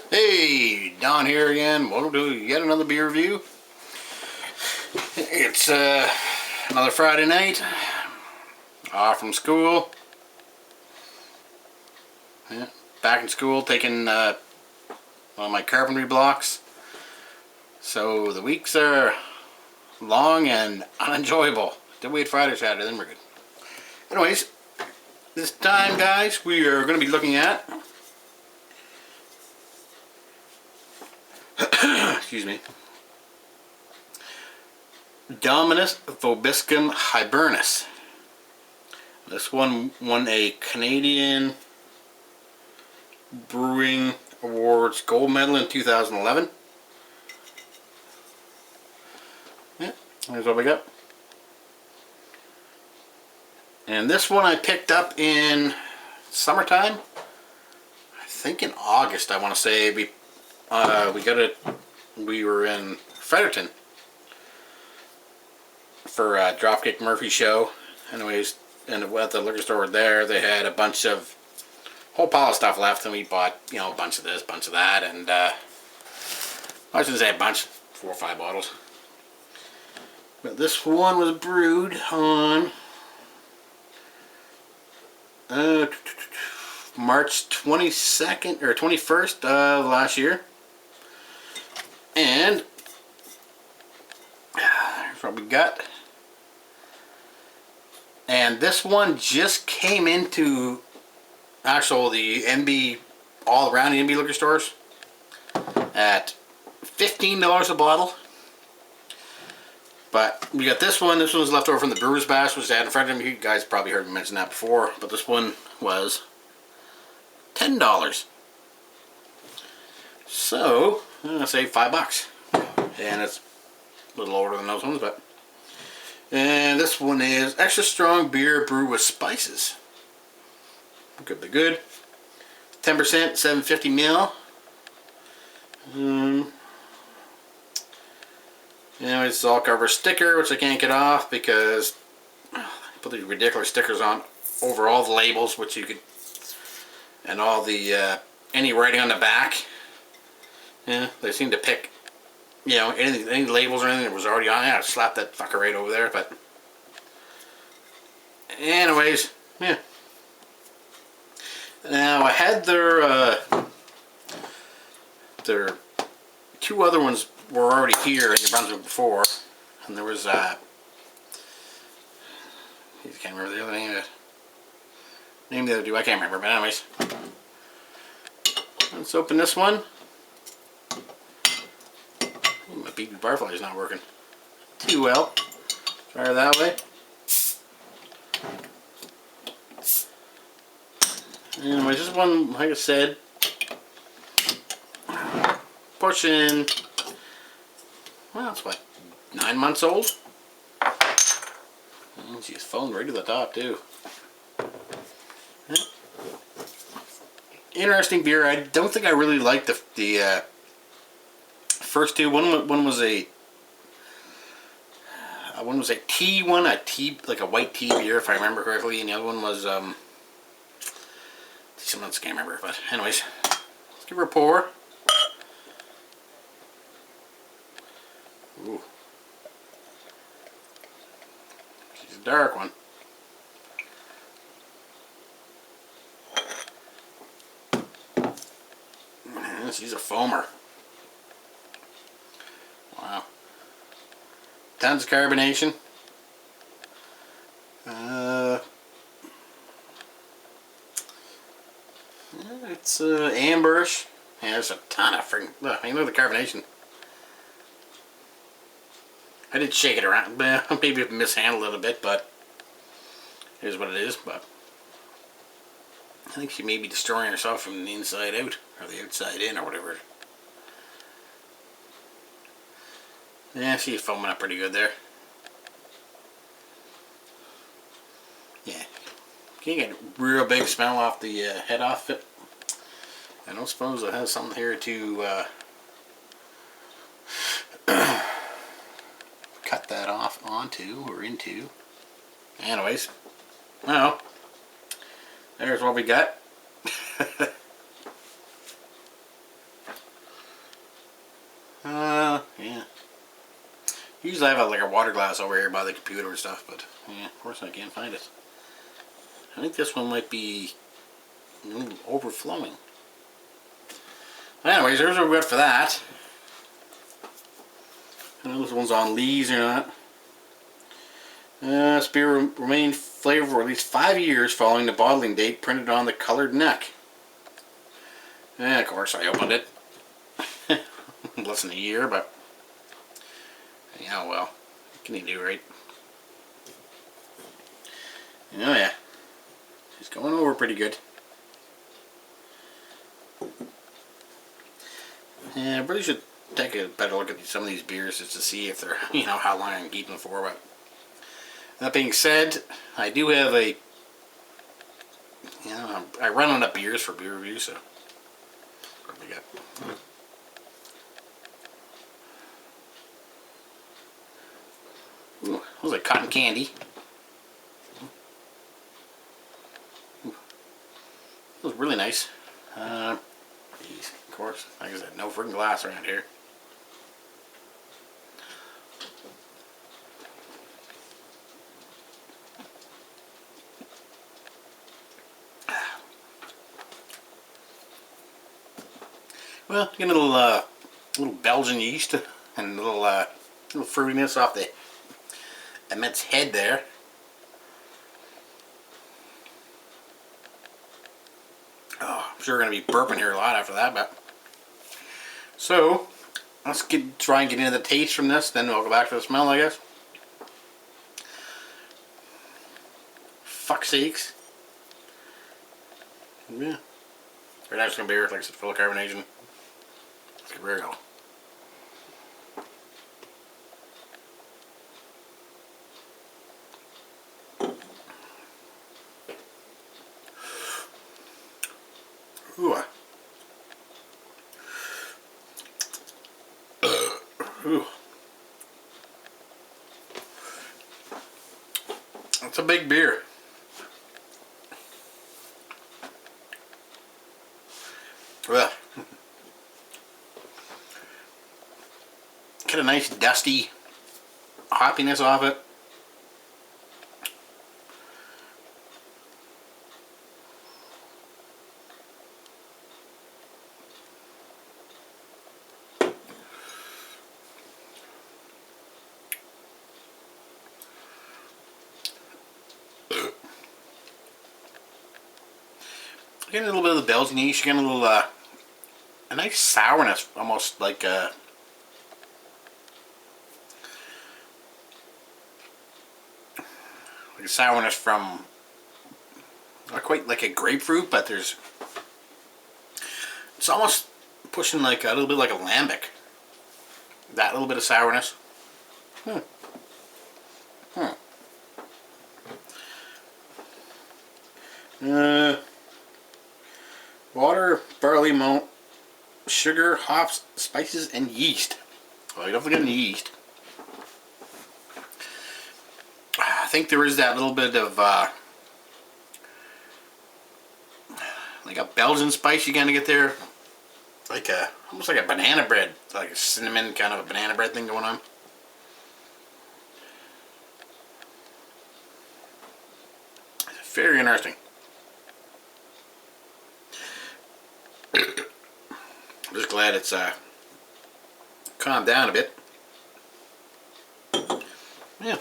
Hey, Don here again. Welcome to yet another beer review. It's another Friday night, off from school. Yeah, back in school taking one of my carpentry blocks. So the weeks are long and unenjoyable. Did wait Friday, Saturday, then we're good. Anyways, this time, guys, we are going to be looking at excuse me, Dominus Vobiscum Hibernus. This one won a Canadian Brewing Awards gold medal in 2011. Yeah, here's what we got. And this one I picked up in summertime. I think in August, I want to say. We got it. We were in Fredericton for a Dropkick Murphy show. Anyways, and at the liquor store there, they had a bunch of whole pile of stuff left, and we bought, you know, a bunch of this, bunch of that, and I shouldn't say a bunch, 4 or 5 bottles. But this one was brewed on March 22nd or 21st of last year. And here's what we got. And this one just came into the NB, all around the NB liquor stores at $15 a bottle. But we got this one. This one was left over from the Brewer's Bash, which I had in front of me. You guys probably heard me mention that before. But this one was $10. So I'm gonna say $5, and it's a little older than those ones, but. And this one is extra strong beer brewed with spices. Could be good. 10%, 750 ml. It's all cover sticker, which I can't get off because I put these ridiculous stickers on over all the labels, which you could, and all the any writing on the back. Yeah, they seem to pick, you know, any labels or anything that was already on it. I slapped that fucker right over there. But anyways, yeah. Now I had their 2 other ones were already here in New Brunswick before, and there was I can't remember the other name of it. Name of the other 2, I can't remember. But anyways, let's open this one. My beaded barfly is not working too well. Try her that way. Anyways, this one, like I said, pushing, well, it's what, 9 months old? And she's falling right to the top too. Yeah. Interesting beer. I don't think I really liked the first 2. One was a tea one, like a white tea beer, if I remember correctly, and the other one was something else I can't remember. But anyways, let's give her a pour. Ooh, she's a dark one. And she's a foamer. Wow. Tons of carbonation. It's amberish. Yeah, there's a ton of freaking. Look, I mean, look at the carbonation. I did shake it around. Maybe I mishandled it a bit, but here's what it is. But I think she may be destroying herself from the inside out, or the outside in, or whatever. Yeah, she's foaming up pretty good there. Yeah. Can't get a real big smell off the head off it. I don't suppose it has something here to cut that off onto or into. Anyways, well, there's what we got. Usually I have like a water glass over here by the computer and stuff, but yeah, of course I can't find it. I think this one might be overflowing. Anyways, there's what we got for that. I don't know if this one's on lees or not. This beer remained flavored for at least 5 years following the bottling date printed on the colored neck. And of course I opened it. Less than a year, but yeah, well, what can you do, right? Oh yeah, she's going over pretty good. Yeah, I really should take a better look at some of these beers just to see if they're, you know, how long I can keep them for. But that being said, I do have a, you know, I run out of beers for beer reviews, so what do we got? Ooh, that was like cotton candy. Ooh, that was really nice. These, of course, like I said, no freaking glass around here. Well, get a little Belgian yeast and a little fruitiness off the immense head there. Oh, I'm sure we're going to be burping here a lot after that, but so let's try and get into the taste from this, then we'll go back to the smell, I guess. Fuck's sakes. Yeah. Very nice looking beer, like I said, full of carbonation. Let's give it a go. Ooh. Ooh. That's a big beer. Well, get a nice dusty hoppiness off it. Getting a little bit of the Belgian yeast, getting a little a nice sourness, almost like a sourness from, not quite like a grapefruit, but it's almost pushing like a little bit like a lambic. That little bit of sourness. Water, barley malt, sugar, hops, spices, and yeast. Well, you definitely get yeast. I think there is that little bit of like a Belgian spice you kind of get there, like almost like a banana bread, like a cinnamon kind of a banana bread thing going on. Very interesting. I'm just glad it's calmed down a bit. Yeah.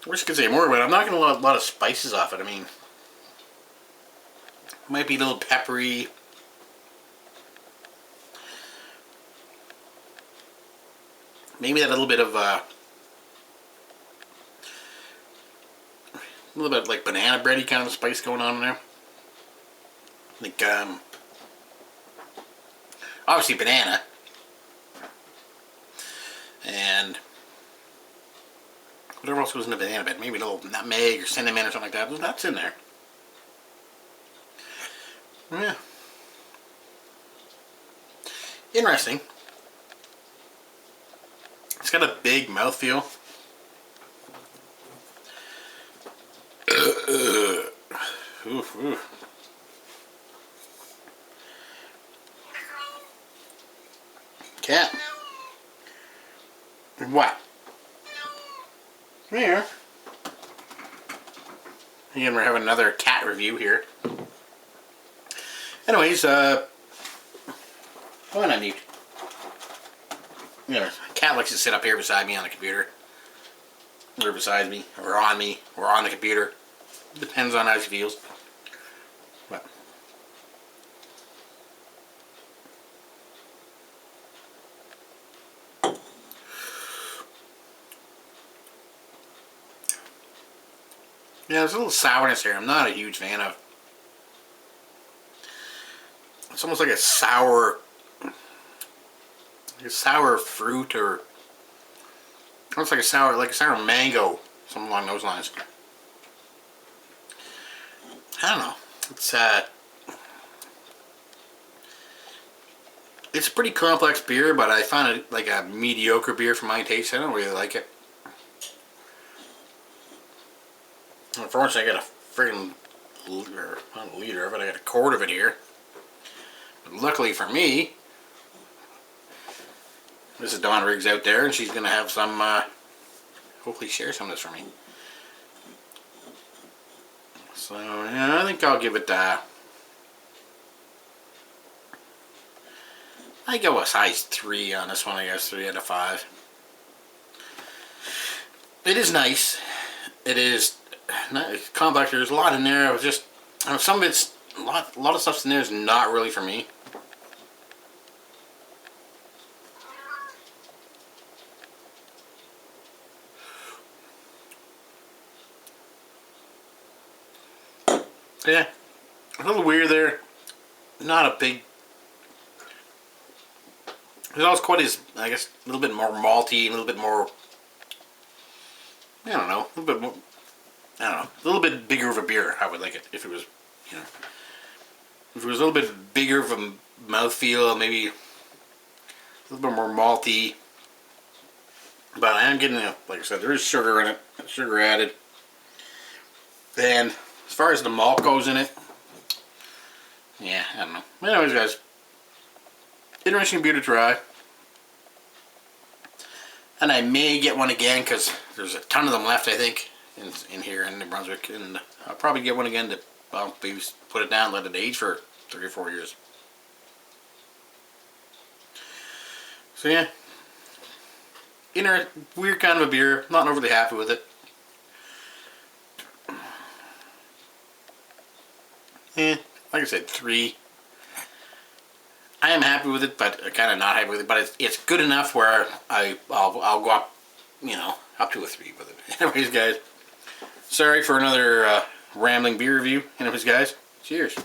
I wish I could say more, but I'm not getting a lot of spices off it. I mean, it might be a little peppery. Maybe that little bit of a little bit like banana bready kind of spice going on in there. Like obviously banana and whatever else goes in the banana bread. Maybe a little nutmeg or cinnamon or something like that. That's in there. Yeah. Interesting. It's got a big mouthfeel. Oof, oof. Cat. What? Here. Again, we're having another cat review here. Anyways, why not mute? Yeah, cat likes to sit up here beside me on the computer. Or beside me, or on me, or on the computer. Depends on how she feels. But yeah, there's a little sourness here. I'm not a huge fan of. It's almost like a sour fruit, or almost like a sour mango, something along those lines. I don't know. It's a pretty complex beer, but I find it like a mediocre beer for my taste. I don't really like it. Unfortunately, I got a friggin' liter, not a liter of it, I got a quart of it here. But luckily for me, Mrs. Dawn Riggs out there, and she's going to have some, hopefully share some of this for me. So, yeah, I think I'll give it, I go a size 3 on this one, I guess, 3 out of 5. It is nice. It is complex. There's a lot in there. I was just, some of it's, a lot of stuff's in there is not really for me. Yeah, a little weird there. Not a big. It's always quite as, I guess, a little bit more malty, a little bit more. I don't know, a little bit more. I don't know, a little bit bigger of a beer. I would like it if it was, you know, if it was a little bit bigger of a mouthfeel, maybe a little bit more malty. But I am getting, like I said, there is sugar in it, sugar added. And as far as the malt goes in it, yeah, I don't know. Anyways, guys, interesting beer to try. And I may get one again because there's a ton of them left, I think, in here in New Brunswick. And I'll probably get one again to, well, maybe put it down, let it age for 3 or 4 years. So yeah, weird kind of a beer. Not overly happy with it. Yeah, like I said, 3. I am happy with it, but kind of not happy with it. But it's good enough where I'll go up, you know, up to a 3 with it. Anyways, guys, sorry for another rambling beer review. Anyways, guys, cheers.